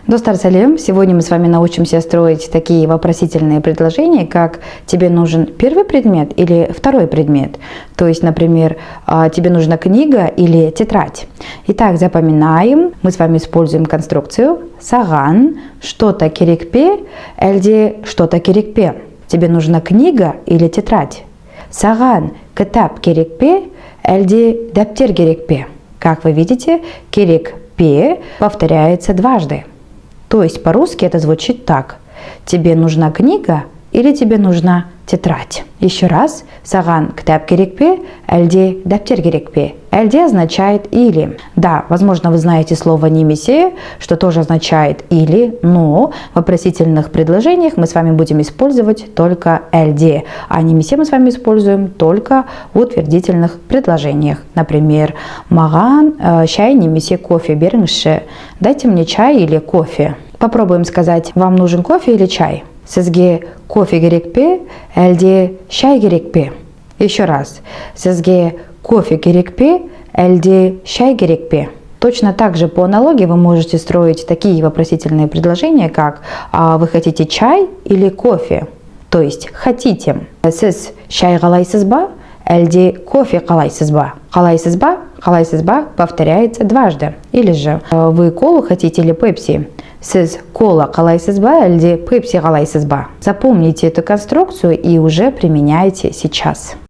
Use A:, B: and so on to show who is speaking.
A: Достар салем! Сегодня мы с вами научимся строить такие вопросительные предложения, как тебе нужен первый предмет или второй предмет. То есть, например, тебе нужна книга или тетрадь. Итак, запоминаем. Мы с вами используем конструкцию саган, что-то керекпе, эльди, что-то керекпе. Тебе нужна книга или тетрадь. Саган, китап керекпе, эльди, даптер керекпе. Как вы видите, керекпе повторяется дважды. То есть по-русски это звучит так. Тебе нужна книга или тебе нужна тетрадь? Еще раз. Саган китап керекпе, эльди даптер керекпе. Эльди означает или. Да, возможно, вы знаете слово немесе, что тоже означает или, но в вопросительных предложениях мы с вами будем использовать только эльди, а немесе мы с вами используем только в утвердительных предложениях. Например, маган чай немесе кофе беріңізші. Дайте мне чай или кофе. Попробуем сказать, вам нужен кофе или чай? Сізге кофе керекпе, әлде чай керекпе? Еще раз. Сізге кофе керекпе, әлде чай керекпе? Точно так же по аналогии вы можете строить такие вопросительные предложения, как вы хотите чай или кофе? То есть хотите. Сіз чай қалайсыз ба, әлде кофе қалайсыз ба? Қалайсыз ба повторяется дважды. Или же вы колу хотите или пепси? Сіз кола қалайсыз ба, әлде пепси қалайсыз ба? Запомните эту конструкцию и уже применяйте сейчас.